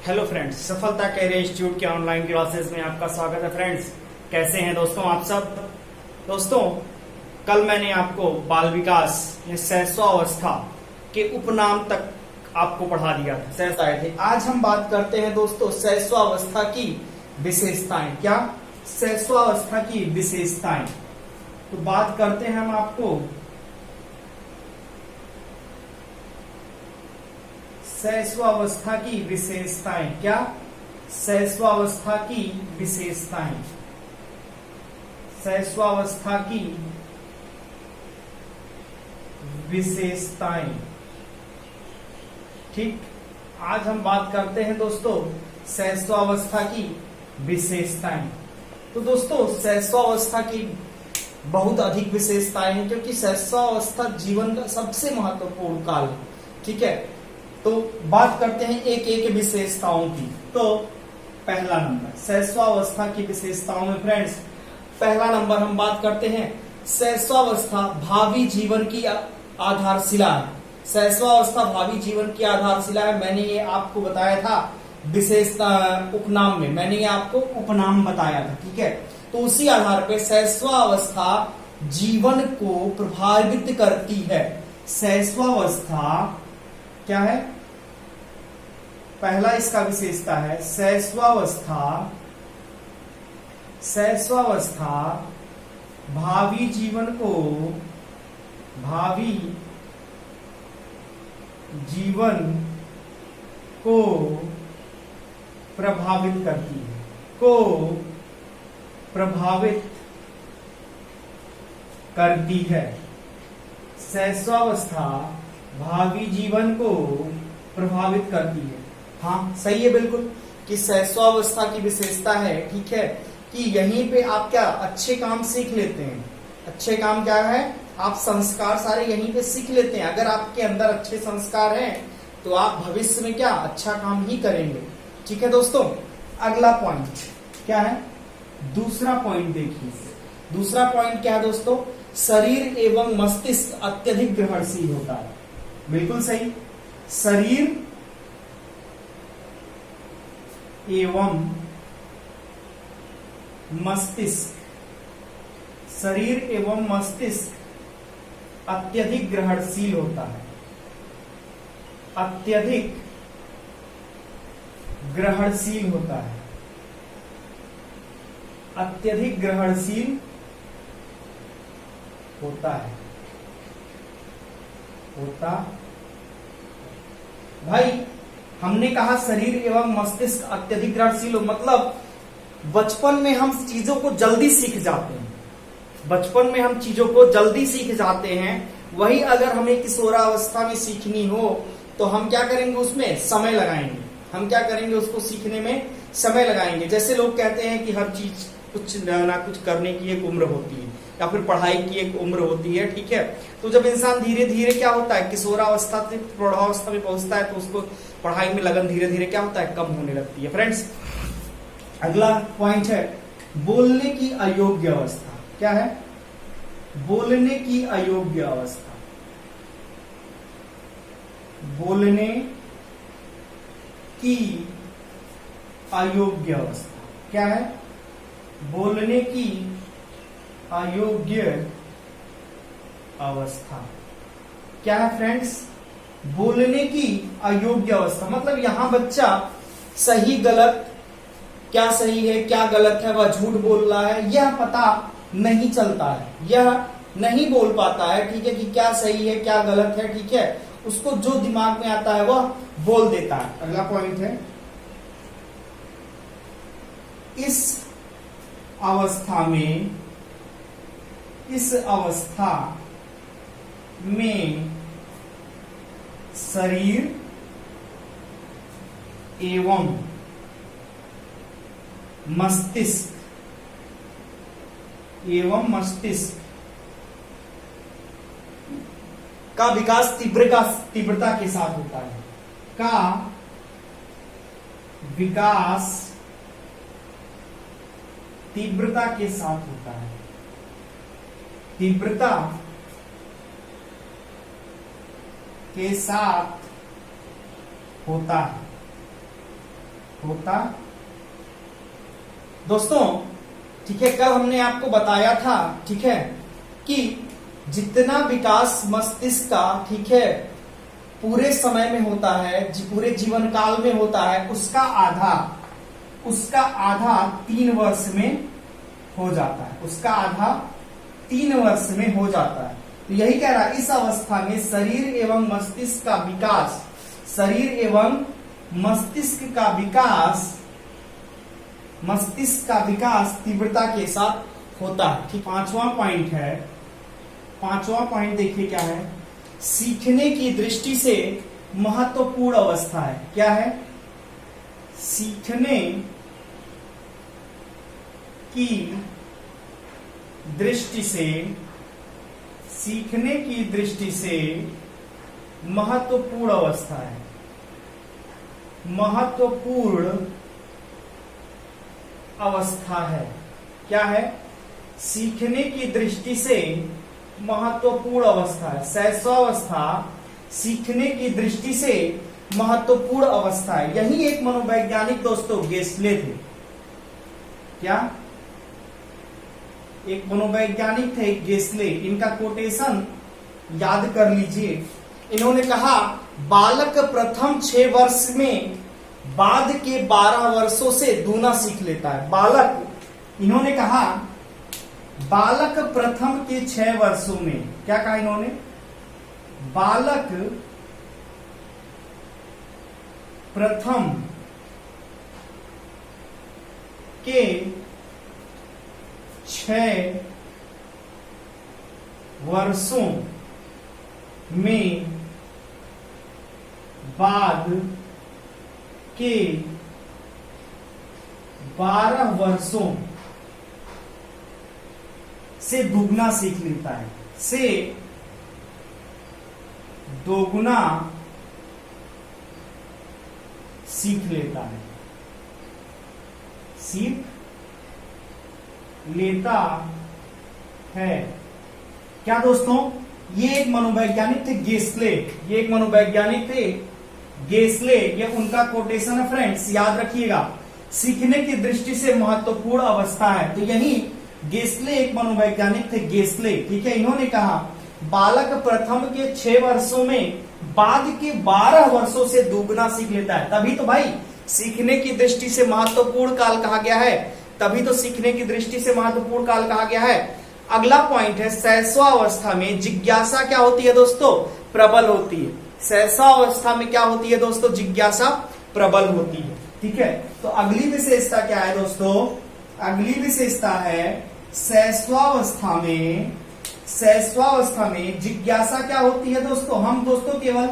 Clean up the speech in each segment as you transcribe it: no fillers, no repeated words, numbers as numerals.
Hello friends, सफलता career institute के online classes में आपका स्वागत है। फ्रेंड्स, कैसे हैं दोस्तों आप सब। दोस्तों, कल मैंने आपको बाल विकास या शैशवावस्था के उपनाम तक आपको पढ़ा दिया था, सहज आए थे। आज हम बात करते हैं दोस्तों शैशवावस्था की विशेषताएं। क्या? शैशवावस्था की विशेषताएं। तो बात करते हैं हम आपको शैशवावस्था की विशेषताएं। क्या? शैशवावस्था की विशेषताएं। शैशवावस्था की विशेषताएं। ठीक, आज हम बात करते हैं दोस्तों शैशवावस्था की विशेषताएं। तो दोस्तों, शैशवावस्था की बहुत अधिक विशेषताएं हैं, क्योंकि शैशवावस्था जीवन का सबसे महत्वपूर्ण काल है। ठीक है, तो बात करते हैं एक एक विशेषताओं की। तो पहला नंबर शैशवावस्था की विशेषताओं में फ्रेंड्स, पहला नंबर हम बात करते हैं शैशवावस्था भावी जीवन की आधारशिला है। शैशवावस्था भावी जीवन की आधारशिला है। मैंने ये आपको बताया था विशेषता उपनाम में, मैंने ये आपको उपनाम बताया था। ठीक है, तो उसी आधार पे शैशवावस्था जीवन को प्रभावित करती है। शैशवावस्था क्या है? पहला इसका विशेषता है शैशवावस्था भावी जीवन को प्रभावित करती है। शैशवावस्था भावी जीवन को प्रभावित करती है। हाँ, सही है बिल्कुल, कि शैशवावस्था की विशेषता है। ठीक है, कि यहीं पे आप क्या अच्छे काम सीख लेते हैं। अच्छे काम क्या है? आप संस्कार सारे यहीं पे सीख लेते हैं। अगर आपके अंदर अच्छे संस्कार हैं तो आप भविष्य में क्या अच्छा काम ही करेंगे। ठीक है दोस्तों, अगला पॉइंट क्या है? दूसरा पॉइंट देखिए। दूसरा पॉइंट क्या है दोस्तों? शरीर एवं मस्तिष्क अत्यधिक ग्रहणशील होता है। बिल्कुल सही, शरीर एवं मस्तिष्क अत्यधिक ग्रहणशील होता है। अत्यधिक ग्रहणशील होता है। अत्यधिक ग्रहणशील होता है। भाई, हमने कहा शरीर एवं मस्तिष्क अत्यधिक ग्रहणशील हो, मतलब बचपन में हम चीजों को जल्दी सीख जाते हैं। वही अगर हमें किशोरावस्था में सीखनी हो तो हम क्या करेंगे? उसमें समय लगाएंगे। हम क्या करेंगे? उसको सीखने में समय लगाएंगे। जैसे लोग कहते हैं कि हर चीज कुछ ना कुछ करने की एक उम्र होती है, या फिर पढ़ाई की एक उम्र होती है। ठीक है, तो जब इंसान धीरे धीरे क्या होता है, किशोरावस्था से प्रौढ़ावस्था में पहुंचता है, तो उसको पढ़ाई में लगन धीरे धीरे क्या होता है, कम होने लगती है। फ्रेंड्स, अगला पॉइंट है बोलने की अयोग्य अवस्था। क्या है? बोलने की अयोग्य अवस्था। बोलने की अयोग्य अवस्था क्या है? बोलने की अयोग्य अवस्था क्या है फ्रेंड्स? बोलने की अयोग्य अवस्था मतलब यहां बच्चा सही गलत, क्या सही है क्या गलत है, वह झूठ बोल रहा है, यह पता नहीं चलता है, यह नहीं बोल पाता है। ठीक है, कि क्या सही है क्या गलत है। ठीक है, उसको जो दिमाग में आता है वह बोल देता है। अगला पॉइंट है इस अवस्था में शरीर एवं मस्तिष्क का विकास तीव्रता के साथ होता है। का विकास तीव्रता के साथ होता है। तीव्रता के साथ होता है। होता। दोस्तों ठीक है, कल हमने आपको बताया था, ठीक है, कि जितना विकास मस्तिष्क का, ठीक है, पूरे समय में होता है, पूरे जीवन काल में होता है, उसका आधा 3 वर्ष में हो जाता है, उसका आधा 3 वर्ष में हो जाता है। तो यही कह रहा है, इस अवस्था में शरीर एवं मस्तिष्क का विकास तीव्रता के साथ होता है। ठीक, पांचवा पॉइंट देखिए क्या है, सीखने की दृष्टि से महत्वपूर्ण अवस्था है। क्या है? सीखने की दृष्टि से महत्वपूर्ण अवस्था है। महत्वपूर्ण अवस्था है। क्या है? सीखने की दृष्टि से महत्वपूर्ण अवस्था है। शैशवावस्था सीखने की दृष्टि से महत्वपूर्ण अवस्था है। यही एक मनोवैज्ञानिक दोस्तों गेस्ले थे। क्या? एक मनोवैज्ञानिक थे गेस्ले, इनका कोटेशन याद कर लीजिए। इन्होंने कहा बालक प्रथम 6 वर्ष में बाद के 12 वर्षों से दूना सीख लेता है। इन्होंने कहा बालक प्रथम के 6 वर्षों में, क्या कहा इन्होंने? बालक प्रथम के 6 वर्षों में बाद के 12 वर्षों से दुगना सीख लेता है। से दोगुना सीख लेता है। सीख लेता है। क्या दोस्तों? ये एक मनोवैज्ञानिक थे गेस्ले। ये उनका कोटेशन है फ्रेंड्स, याद रखिएगा। सीखने की दृष्टि से महत्वपूर्ण अवस्था है। तो यही गेस्ले एक मनोवैज्ञानिक थे गेस्ले, ठीक है। इन्होंने कहा बालक प्रथम के 6 वर्षों में बाद के 12 वर्षों से दुगना सीख लेता है। तभी तो भाई सीखने की दृष्टि से महत्वपूर्ण काल कहा गया है। अगला पॉइंट है, शैशवावस्था में जिज्ञासा क्या होती है दोस्तों? प्रबल होती है। शैशवावस्था में क्या होती है दोस्तों? जिज्ञासा प्रबल होती है, ठीक है। तो अगली विशेषता क्या है दोस्तों? अगली विशेषता है शैशवावस्था में जिज्ञासा क्या होती है दोस्तों? हम दोस्तों केवल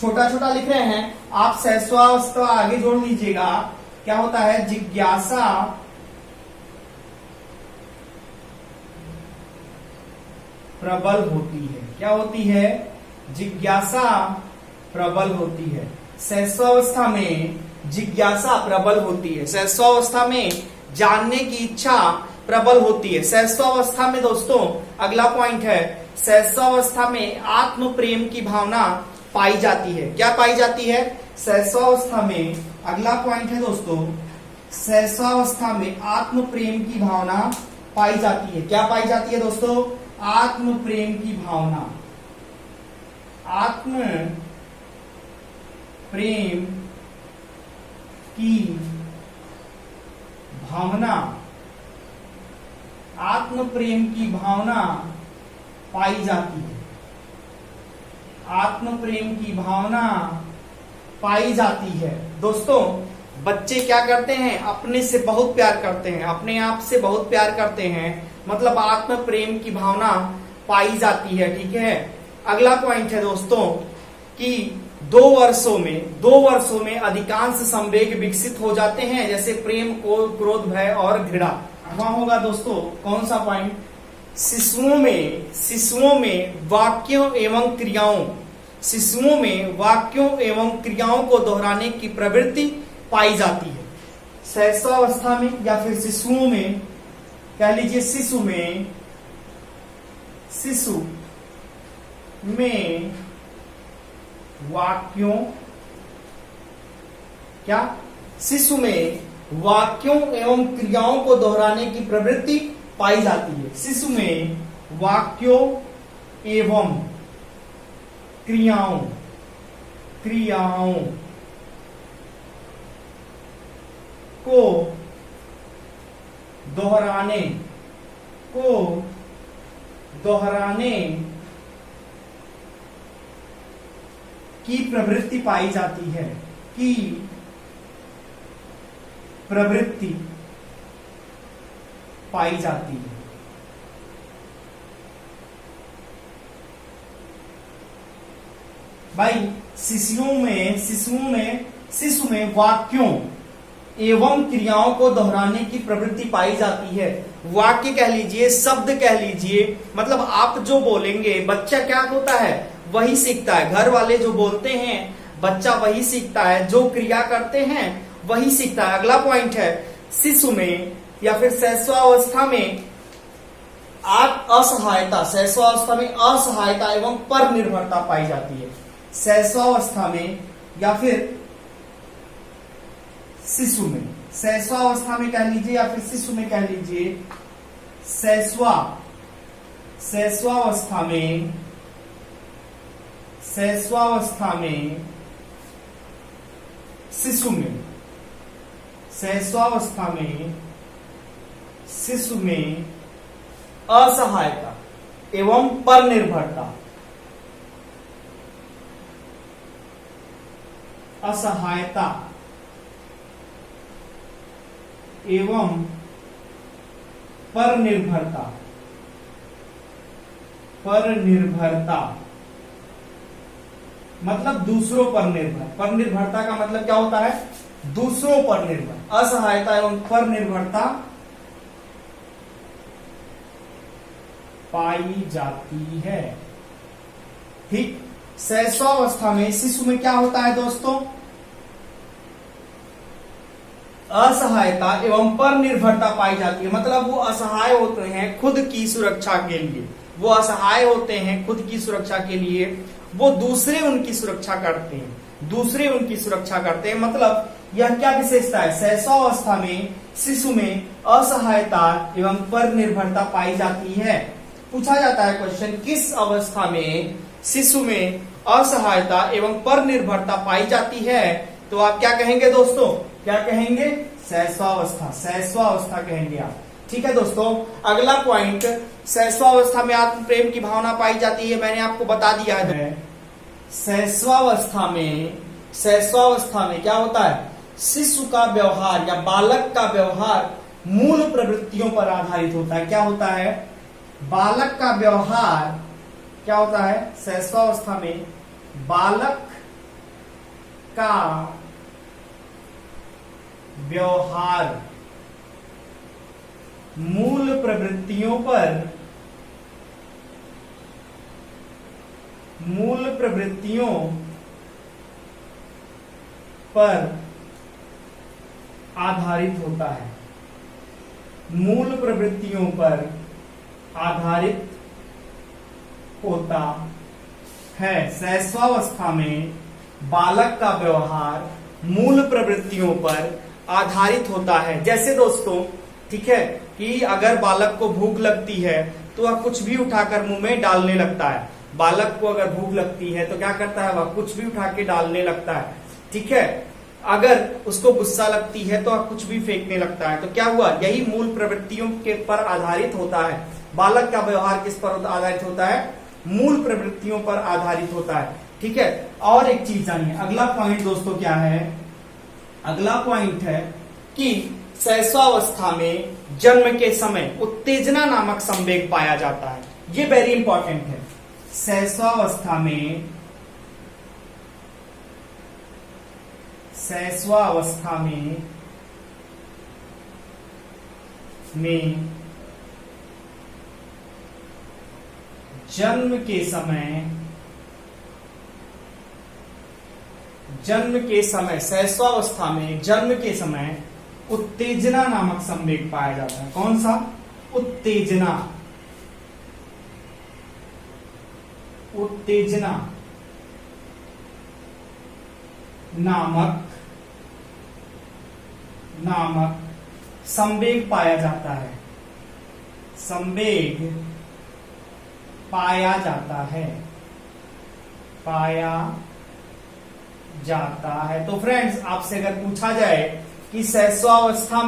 छोटा छोटा लिख रहे हैं, आप शैशवावस्था आगे जोड़ लीजिएगा। क्या होता है? जिज्ञासा प्रबल होती है। क्या होती है? जिज्ञासा प्रबल होती है। शैशवावस्था में जिज्ञासा प्रबल होती है। शैशवावस्था में जानने की इच्छा प्रबल होती है। शैशवावस्था में दोस्तों अगला पॉइंट है, शैशवावस्था में आत्म प्रेम की भावना पाई जाती है। क्या पाई जाती है? शैशवावस्था में अगला पॉइंट है दोस्तों, शैशवावस्था में आत्म प्रेम की भावना पाई जाती है। क्या पाई जाती है दोस्तों? आत्म प्रेम की भावना। आत्म प्रेम की भावना, आत्म प्रेम की भावना पाई जाती है। आत्म प्रेम की भावना पाई जाती है। दोस्तों बच्चे क्या करते हैं? अपने से बहुत प्यार करते हैं, अपने आप से बहुत प्यार करते हैं, मतलब आत्म प्रेम की भावना पाई जाती है, ठीक है। अगला पॉइंट है दोस्तों कि 2 वर्षों में अधिकांश संवेग विकसित हो जाते हैं, जैसे प्रेम, क्रोध, भय और घृणा। वहां होगा दोस्तों कौन सा पॉइंट? शिशुओं में वाक्यों एवं क्रियाओं को दोहराने की प्रवृत्ति पाई जाती है। शैशवावस्था में या फिर शिशुओं में, कह लीजिए शिशु वाक्यों शिशु में वाक्यों एवं क्रियाओं को दोहराने की प्रवृत्ति पाई जाती है। शिशु में वाक्यों एवं क्रियाओं को दोहराने की प्रवृत्ति पाई जाती है, की प्रवृत्ति पाई जाती है। भाई शिशु में वाक्यों एवं क्रियाओं को दोहराने की प्रवृत्ति पाई जाती है। वाक्य कह लीजिए, शब्द कह लीजिए, मतलब आप जो बोलेंगे बच्चा क्या होता है, वही सीखता है। घर वाले जो बोलते हैं बच्चा वही सीखता है, जो क्रिया करते हैं वही सीखता है। अगला पॉइंट है, शिशु में या फिर शैशवावस्था में शैशवावस्था में असहायता एवं पर निर्भरता पाई जाती है। शैशवावस्था में या फिर शिशु में, शैशवावस्था में कह लीजिए या फिर शिशु में कह लीजिए, शैशवावस्था में शिशु में असहायता एवं पर निर्भरता, असहायता एवं पर निर्भरता मतलब दूसरों पर निर्भर। पर निर्भरता का मतलब क्या होता है, दूसरों पर निर्भर। असहायता एवं पर निर्भरता पाई जाती है। ठीक, शैशवावस्था में शिशु में क्या होता है दोस्तों, असहायता एवं पर निर्भरता पाई जाती है। मतलब वो असहाय होते हैं खुद की सुरक्षा के लिए, वो असहाय होते हैं खुद की सुरक्षा के लिए, वो दूसरे उनकी सुरक्षा करते हैं, मतलब यह क्या विशेषता है, शैशवावस्था में शिशु में असहायता एवं पर निर्भरता पाई जाती है। पूछा जाता है क्वेश्चन, किस अवस्था में शिशु में असहायता एवं पर निर्भरता पाई जाती है, तो आप क्या कहेंगे दोस्तों, क्या कहेंगे, शैशवावस्था कहेंगे आप। ठीक है दोस्तों, अगला पॉइंट, शैशवावस्था में आत्म प्रेम की भावना पाई जाती है, मैंने आपको बता दिया है। शैशवावस्था में क्या होता है, शिशु का व्यवहार या बालक का व्यवहार मूल प्रवृत्तियों पर आधारित होता है। क्या होता है, बालक का व्यवहार क्या होता है, शैशवावस्था में बालक का व्यवहार मूल प्रवृत्तियों पर आधारित होता है, मूल प्रवृत्तियों पर आधारित होता है। शैशवावस्था में बालक का व्यवहार मूल प्रवृत्तियों पर आधारित होता है। जैसे दोस्तों, ठीक है, कि अगर बालक को भूख लगती है तो वह कुछ भी उठाकर मुंह में डालने लगता है। बालक को अगर भूख लगती है तो क्या करता है, वह कुछ भी उठा के डालने लगता है। ठीक है, अगर उसको गुस्सा लगती है तो वह कुछ भी फेंकने लगता है। तो क्या हुआ, यही मूल प्रवृत्तियों के पर आधारित होता है। बालक का व्यवहार किस पर आधारित होता है, मूल प्रवृत्तियों पर आधारित होता है। ठीक है, और एक चीज जानिए, अगला पॉइंट दोस्तों क्या है, अगला पॉइंट है कि शैशवावस्था में जन्म के समय उत्तेजना नामक संवेग पाया जाता है। ये वेरी इंपॉर्टेंट है। शैशवावस्था में जन्म के समय शैशवावस्था में जन्म के समय उत्तेजना नामक संवेग पाया जाता है। कौन सा, उत्तेजना नामक नामक संवेग पाया जाता है। संवेग पाया जाता है, पाया जाता है। तो फ्रेंड्स, आपसे अगर पूछा जाए कि सहस्वावस्था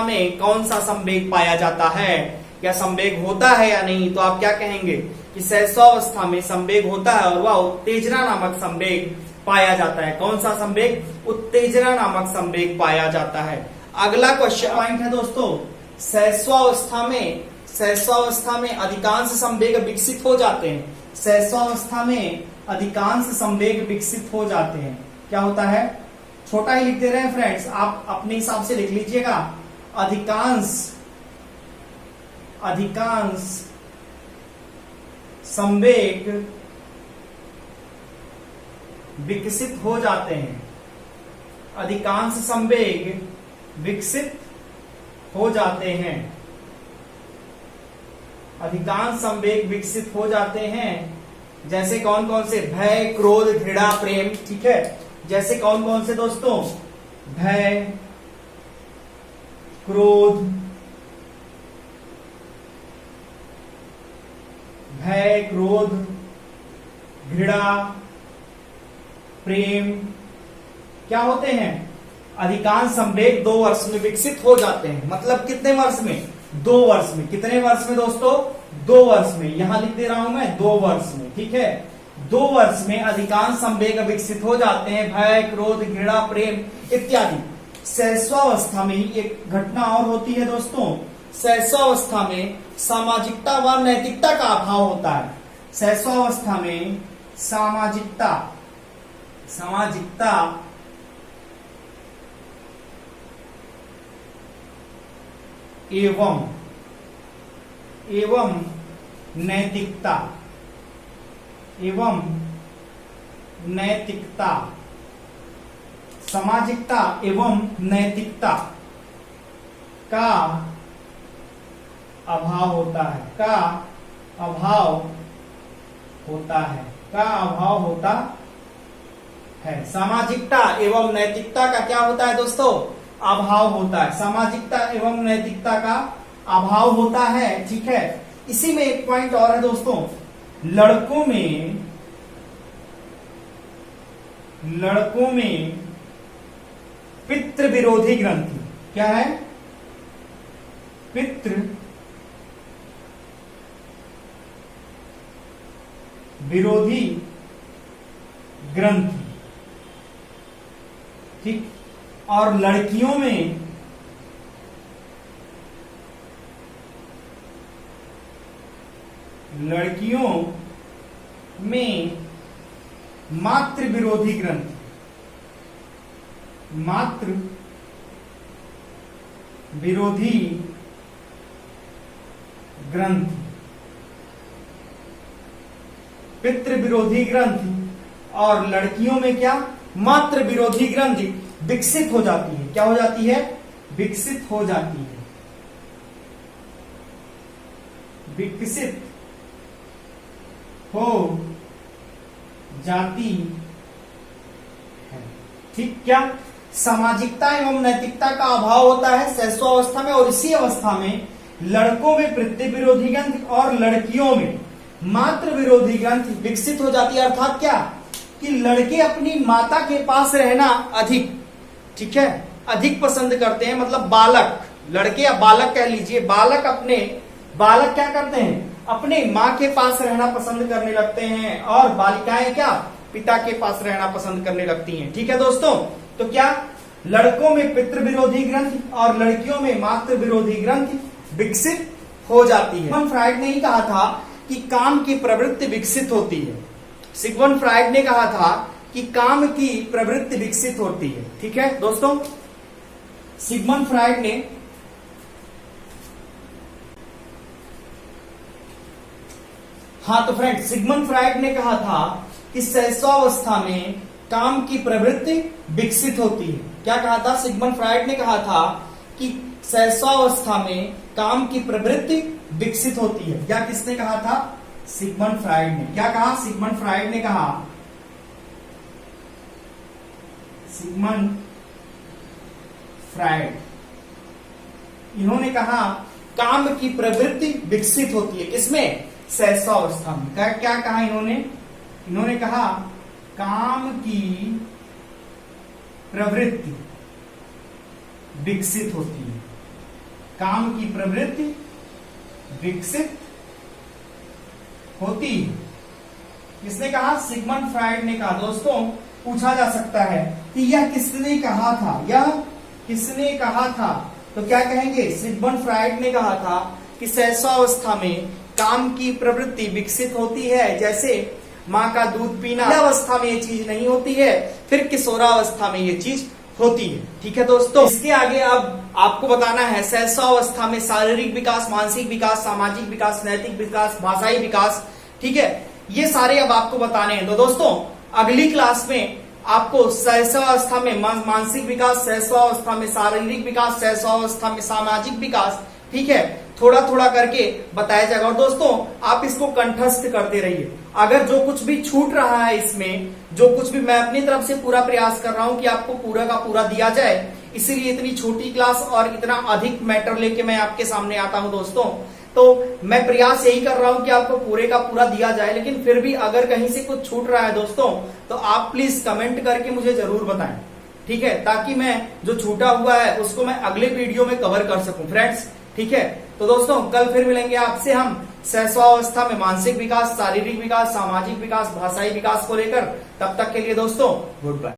में कौन सा संवेग पाया जाता है या संवेग होता है या नहीं, तो आप क्या कहेंगे कि सहस्वावस्था में संवेग होता है और वह उत्तेजना नामक संवेग पाया जाता है। कौन सा संवेग? उत्तेजना नामक संवेग पाया जाता है। अगला क्वेश्चन पॉइंट है दोस्तों, सहस्वावस्था में अधिकांश संवेग विकसित हो जाते हैं। सहस्वावस्था में अधिकांश संवेग विकसित हो जाते हैं। क्या होता है? छोटा ही लिख दे रहे हैं फ्रेंड्स, आप अपने हिसाब से लिख लीजिएगा। अधिकांश संवेग विकसित हो जाते हैं। अधिकांश संवेग विकसित हो जाते हैं। अधिकांश संवेग विकसित हो जाते हैं। जैसे कौन कौन से? भय, क्रोध, घृणा, प्रेम। ठीक है, जैसे कौन कौन से दोस्तों? भय, क्रोध, घृणा, प्रेम। क्या होते हैं? अधिकांश संवेग 2 वर्ष में विकसित हो जाते हैं। मतलब कितने वर्ष में? 2 वर्ष में। कितने वर्ष में दोस्तों? 2 वर्ष में। यहां लिख दे रहा हूं मैं 2 वर्ष में। ठीक है, 2 वर्ष में अधिकांश संवेग विकसित हो जाते हैं। भय, क्रोध, घृणा, प्रेम इत्यादि। सहस्वावस्था में ही एक घटना और होती है दोस्तों। सहस्वावस्था में सामाजिकता व नैतिकता का अभाव होता है। सहस्वावस्था में सामाजिकता एवं नैतिकता सामाजिकता एवं नैतिकता का अभाव होता है। का अभाव होता है। सामाजिकता एवं नैतिकता का क्या होता है दोस्तों? अभाव होता है। सामाजिकता एवं नैतिकता का अभाव होता है। ठीक है, इसी में एक पॉइंट और है दोस्तों, लड़कों में पितृ विरोधी ग्रंथि। क्या है? पितृ विरोधी ग्रंथि। ठीक, और लड़कियों में मातृ विरोधी ग्रंथि। मातृ विरोधी ग्रंथि, पितृ विरोधी ग्रंथि और लड़कियों में क्या? मातृ विरोधी ग्रंथि विकसित हो जाती है। क्या हो जाती है? विकसित हो जाती है। विकसित हो जाती है। ठीक, क्या? सामाजिकता एवं नैतिकता का अभाव होता है सहस्वावस्था में, और इसी अवस्था में लड़कों में पितृ विरोधी ग्रंथि और लड़कियों में मातृ विरोधी ग्रंथि विकसित हो जाती है। अर्थात क्या? कि लड़के अपनी माता के पास रहना अधिक, ठीक है, अधिक पसंद करते हैं। मतलब बालक, लड़के या बालक कह लीजिए, बालक क्या करते हैं? अपने माँ के पास रहना पसंद करने लगते हैं, और बालिकाएं क्या? पिता के पास रहना पसंद करने लगती हैं। ठीक है दोस्तों, तो क्या? लड़कों में पितृ विरोधी ग्रंथि और लड़कियों में मातृ विरोधी ग्रंथि विकसित हो जाती है। सिगमंड फ्राइड ने ही कहा था कि काम की प्रवृत्ति विकसित होती है। सिगमंड फ्राइड ने कहा था कि काम की प्रवृत्ति विकसित होती है। ठीक है दोस्तों, सिगमंड फ्राइड ने तो फ्रेंड, सिगमंड फ्राइड ने कहा था कि सहस्वावस्था में काम की प्रवृत्ति विकसित होती है। क्या कहा था? सिगमंड फ्राइड ने कहा था कि सहस्वावस्था में काम की प्रवृत्ति विकसित होती है। क्या किसने कहा था? सिगमंड फ्राइड ने। क्या कहा? सिगमंड फ्राइड ने कहा। Sigmund Freud. इन्होंने कहा काम की प्रवृत्ति विकसित होती है, किसमें? शैशवावस्था में। क्या कहा इन्होंने कहा काम की प्रवृत्ति विकसित होती है, काम की प्रवृत्ति विकसित होती है। किसने कहा? सिगमंड फ्रायड ने कहा। दोस्तों पूछा जा सकता है कि यह किसने कहा था, यह किसने कहा था? तो क्या कहेंगे? सिगमंड फ्रायड ने कहा था कि शैशवावस्था में काम की प्रवृत्ति विकसित होती है, जैसे माँ का दूध पीना। अवस्था में ये चीज नहीं होती है, फिर किशोरावस्था में ये चीज होती है। ठीक है दोस्तों, इसके आगे अब आपको बताना है शैशवावस्था में शारीरिक विकास, मानसिक विकास, सामाजिक विकास, नैतिक विकास, भाषाई विकास। ठीक है, ये सारे अब आपको बताने हैं। तो दोस्तों अगली क्लास में आपको शैशवावस्था में मानसिक विकास, शैशवावस्था में शारीरिक विकास, शैशवावस्था में सामाजिक विकास, ठीक है, थोड़ा थोड़ा करके बताया जाएगा। और दोस्तों आप इसको कंठस्थ करते रहिए। अगर जो कुछ भी छूट रहा है इसमें, जो कुछ भी मैं अपनी तरफ से पूरा प्रयास कर रहा हूं कि आपको पूरा का पूरा दिया जाए, इसीलिए इतनी छोटी क्लास और इतना अधिक मैटर लेके मैं आपके सामने आता हूं दोस्तों। तो मैं प्रयास यही कर रहा हूं कि आपको पूरे का पूरा दिया जाए, लेकिन फिर भी अगर कहीं से कुछ छूट रहा है दोस्तों, तो आप प्लीज कमेंट करके मुझे जरूर बताएं, ठीक है, ताकि मैं जो छूटा हुआ है उसको मैं अगले वीडियो में कवर कर सकूं फ्रेंड्स। ठीक है, तो दोस्तों कल फिर मिलेंगे आपसे हम शैशवावस्था में मानसिक विकास, शारीरिक विकास, सामाजिक विकास, भाषाई विकास को लेकर। तब तक के लिए दोस्तों गुड बाय।